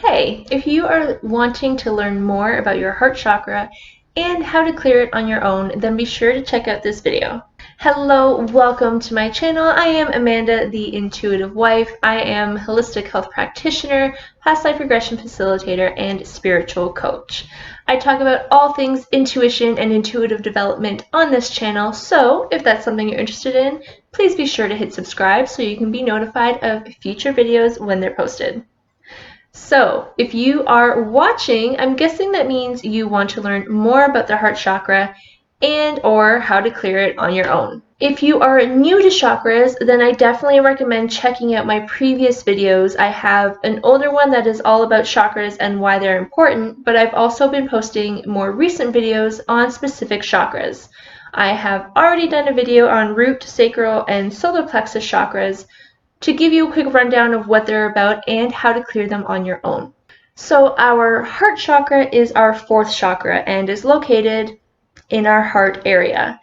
Hey, if you are wanting to learn more about your heart chakra and how to clear it on your own, then be sure to check out this video. Hello, welcome to my channel. I am Amanda, the Intuitive Wife. I am holistic health practitioner, past life regression facilitator, and spiritual coach. I talk about all things intuition and intuitive development on this channel, so if that's something you're interested in, please be sure to hit subscribe so you can be notified of future videos when they're posted. So, if you are watching, I'm guessing that means you want to learn more about the heart chakra and or how to clear it on your own. If you are new to chakras, then I definitely recommend checking out my previous videos. I have an older one that is all about chakras and why they're important, but I've also been posting more recent videos on specific chakras. I have already done a video on root, sacral, and solar plexus chakras, to give you a quick rundown of what they're about and how to clear them on your own. So our heart chakra is our fourth chakra and is located in our heart area.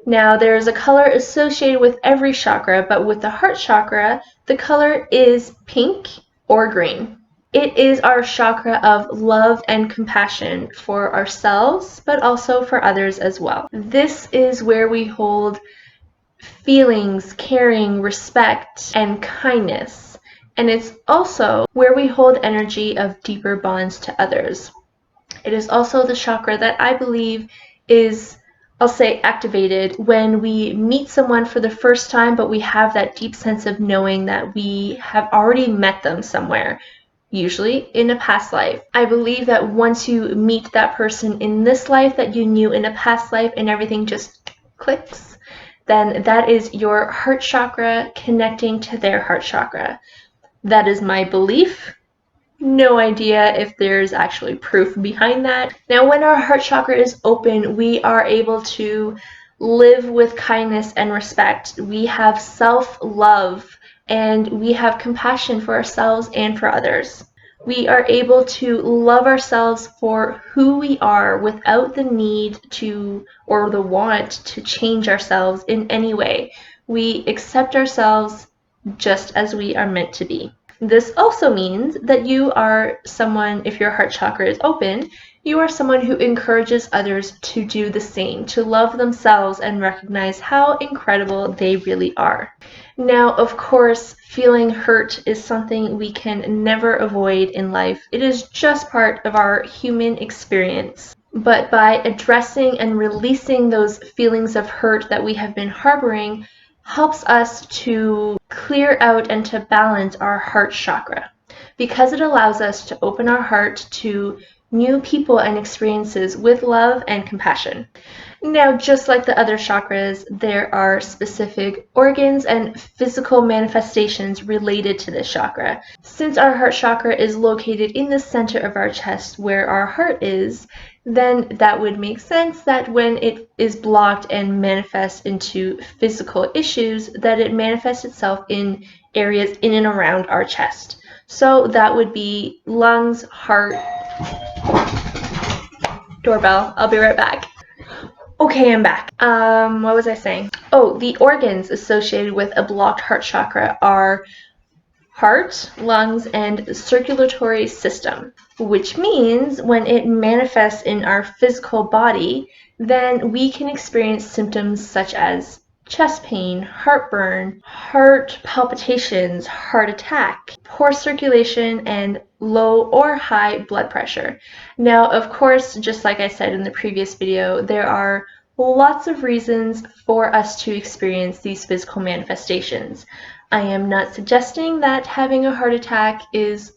Now there is a color associated with every chakra, but with the heart chakra, the color is pink or green. It is our chakra of love and compassion for ourselves, but also for others as well. This is where we hold feelings, caring, respect, and kindness. And it's also where we hold energy of deeper bonds to others. It is also the chakra that I believe is, I'll say, activated when we meet someone for the first time, but we have that deep sense of knowing that we have already met them somewhere, usually in a past life. I believe that once you meet that person in this life that you knew in a past life and everything just clicks, then that is your heart chakra connecting to their heart chakra. That is my belief. No idea if there's actually proof behind that. Now, when our heart chakra is open, we are able to live with kindness and respect. We have self-love and we have compassion for ourselves and for others. We are able to love ourselves for who we are without the need to or the want to change ourselves in any way. We accept ourselves just as we are meant to be. This also means that you are someone, if your heart chakra is open, you are someone who encourages others to do the same, to love themselves and recognize how incredible they really are. Now, of course, feeling hurt is something we can never avoid in life. It is just part of our human experience. But by addressing and releasing those feelings of hurt that we have been harboring, helps us to clear out and to balance our heart chakra, because it allows us to open our heart to new people and experiences with love and compassion. Now, just like the other chakras, there are specific organs and physical manifestations related to this chakra. Since our heart chakra is located in the center of our chest where our heart is, then that would make sense that when it is blocked and manifests into physical issues, that it manifests itself in areas in and around our chest. So that would be lungs, heart, doorbell. I'll be right back. Okay, I'm back. What was I saying? Oh, the organs associated with a blocked heart chakra are heart, lungs, and circulatory system, which means when it manifests in our physical body, then we can experience symptoms such as chest pain, heartburn, heart palpitations, heart attack, poor circulation, and low or high blood pressure. Now, of course, just like I said in the previous video, there are lots of reasons for us to experience these physical manifestations. I am not suggesting that having a heart attack is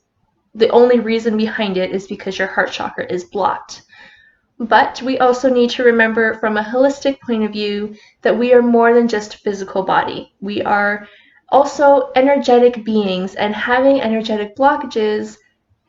the only reason behind it is because your heart chakra is blocked. But we also need to remember from a holistic point of view that we are more than just physical body. We are also energetic beings, and having energetic blockages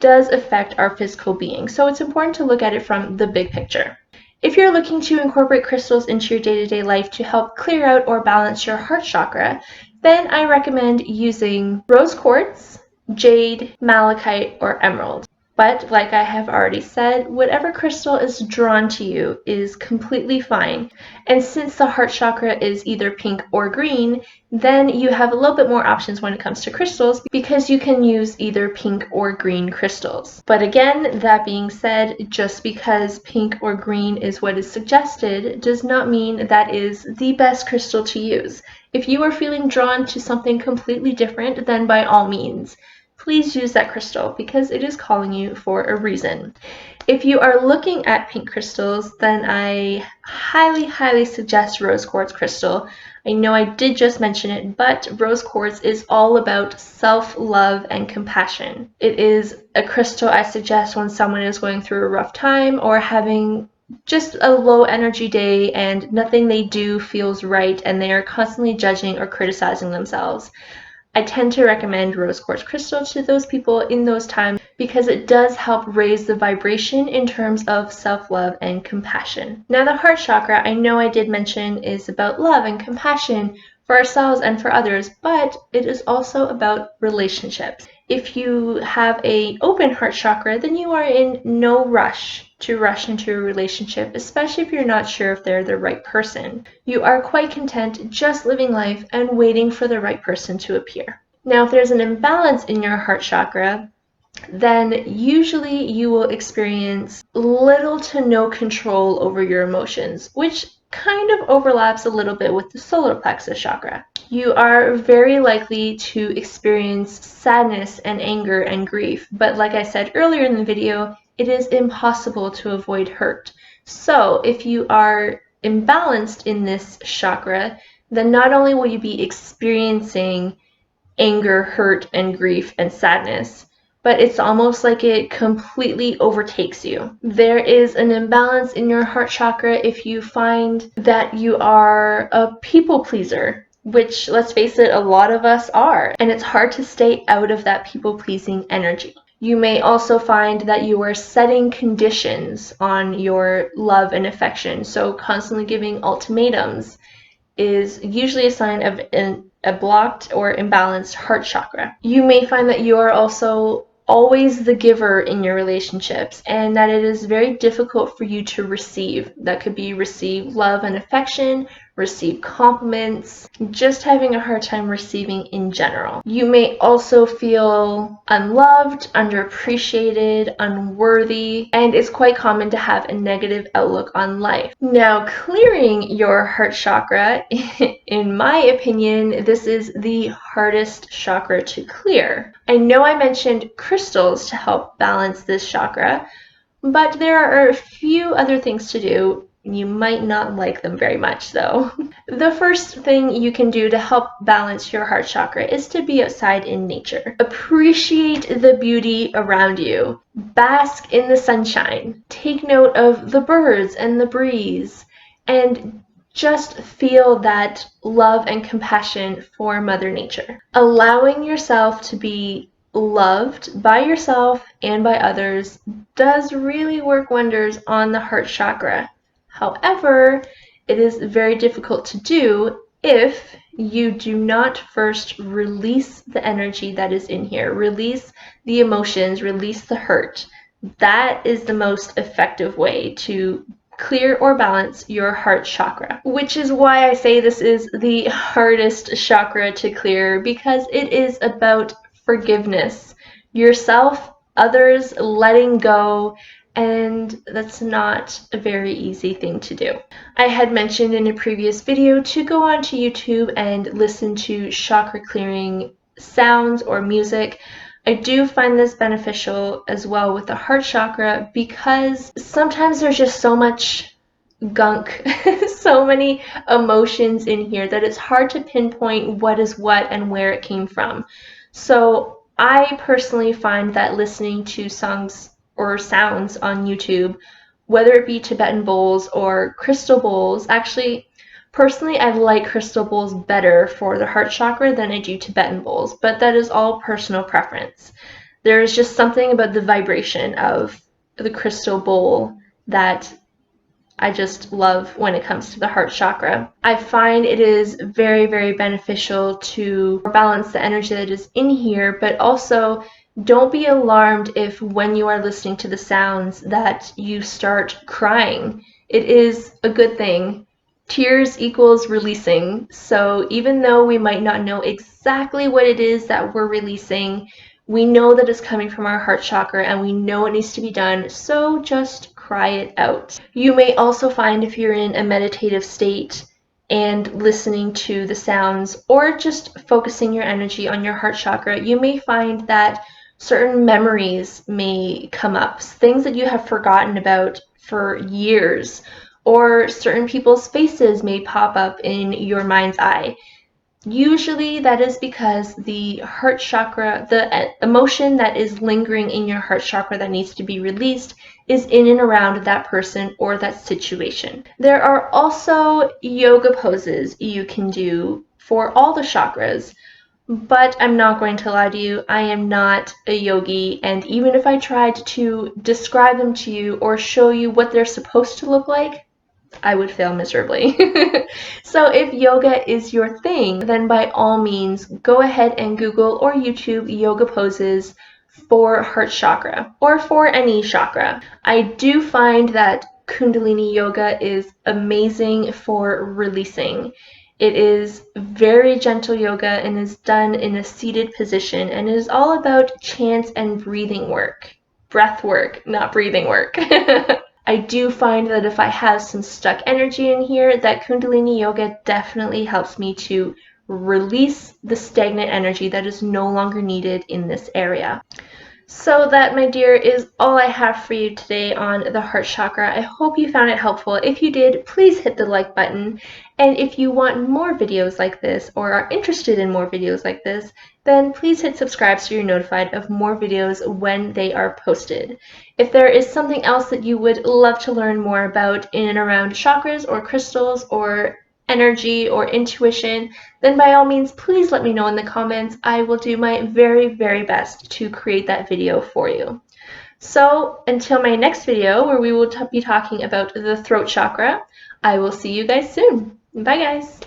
does affect our physical being. So it's important to look at it from the big picture. If you're looking to incorporate crystals into your day-to-day life to help clear out or balance your heart chakra, then I recommend using rose quartz, jade, malachite, or emerald. But like I have already said, whatever crystal is drawn to you is completely fine. And since the heart chakra is either pink or green, then you have a little bit more options when it comes to crystals because you can use either pink or green crystals. But again, that being said, just because pink or green is what is suggested does not mean that is the best crystal to use. If you are feeling drawn to something completely different, then by all means, please use that crystal because it is calling you for a reason. If you are looking at pink crystals, then I highly suggest rose quartz crystal. I know I did just mention it, but rose quartz is all about self-love and compassion. It is a crystal I suggest when someone is going through a rough time or having just a low energy day and nothing they do feels right and they are constantly judging or criticizing themselves. I tend to recommend rose quartz crystal to those people in those times because it does help raise the vibration in terms of self-love and compassion. Now the heart chakra, I know I did mention, is about love and compassion for ourselves and for others, but it is also about relationships. If you have an open heart chakra, then you are in no rush to rush into a relationship, especially if you're not sure if they're the right person. You are quite content just living life and waiting for the right person to appear. Now, if there's an imbalance in your heart chakra, then usually you will experience little to no control over your emotions, which kind of overlaps a little bit with the solar plexus chakra. You are very likely to experience sadness and anger and grief, but like I said earlier in the video, it is impossible to avoid hurt. So if you are imbalanced in this chakra, then not only will you be experiencing anger, hurt, and grief and sadness, but it's almost like it completely overtakes you. There is an imbalance in your heart chakra if you find that you are a people pleaser, which, let's face it, a lot of us are, and it's hard to stay out of that people-pleasing energy. You may also find that you are setting conditions on your love and affection, so constantly giving ultimatums is usually a sign of a blocked or imbalanced heart chakra. You may find that you are also always the giver in your relationships and that it is very difficult for you to receive. That could be receive love and affection, receive compliments, just having a hard time receiving in general. You may also feel unloved, underappreciated, unworthy, and it's quite common to have a negative outlook on life. Now, clearing your heart chakra, in my opinion, this is the hardest chakra to clear. I know I mentioned crystals to help balance this chakra, but there are a few other things to do. You might not like them very much though. The first thing you can do to help balance your heart chakra is to be outside in nature. Appreciate the beauty around you. Bask in the sunshine. Take note of the birds and the breeze. And just feel that love and compassion for Mother Nature. Allowing yourself to be loved by yourself and by others does really work wonders on the heart chakra. However, it is very difficult to do if you do not first release the energy that is in here. Release the emotions, release the hurt. That is the most effective way to clear or balance your heart chakra, which is why I say this is the hardest chakra to clear, because it is about forgiveness, yourself, others, letting go, and that's not a very easy thing to do. I had mentioned in a previous video to go onto YouTube and listen to chakra clearing sounds or music. I do find this beneficial as well with the heart chakra because sometimes there's just so much gunk, so many emotions in here that it's hard to pinpoint what is what and where it came from. So I personally find that listening to songs or sounds on YouTube, whether it be Tibetan bowls or crystal bowls, actually, personally, I like crystal bowls better for the heart chakra than I do Tibetan bowls, but that is all personal preference. There's just something about the vibration of the crystal bowl that I just love when it comes to the heart chakra. I find it is very beneficial to balance the energy that is in here, but also Don't be alarmed if when you are listening to the sounds that you start crying. It is a good thing. Tears equals releasing. So even though we might not know exactly what it is that we're releasing, we know that it's coming from our heart chakra and we know it needs to be done. So just cry it out. You may also find if you're in a meditative state and listening to the sounds or just focusing your energy on your heart chakra, you may find that certain memories may come up, things that you have forgotten about for years, or certain people's faces may pop up in your mind's eye. Usually that is because the heart chakra, the emotion that is lingering in your heart chakra that needs to be released, is in and around that person or that situation. There are also yoga poses you can do for all the chakras. But I'm not going to lie to you, I am not a yogi, and even if I tried to describe them to you or show you what they're supposed to look like, I would fail miserably. So if yoga is your thing, then by all means, go ahead and Google or YouTube yoga poses for heart chakra or for any chakra. I do find that Kundalini yoga is amazing for releasing. It is very gentle yoga and is done in a seated position, and it is all about chant and breathing work. Breath work, not breathing work. I do find that if I have some stuck energy in here, that Kundalini yoga definitely helps me to release the stagnant energy that is no longer needed in this area. So that, my dear, is all I have for you today on the heart chakra. I hope you found it helpful. If you did, please hit the like button. And if you want more videos like this or are interested in more videos like this, then please hit subscribe so you're notified of more videos when they are posted. If there is something else that you would love to learn more about in and around chakras or crystals or energy or intuition, then by all means, please let me know in the comments. I will do my very, very best to create that video for you. So until my next video, where we will be talking about the throat chakra, I will see you guys soon. Bye, guys.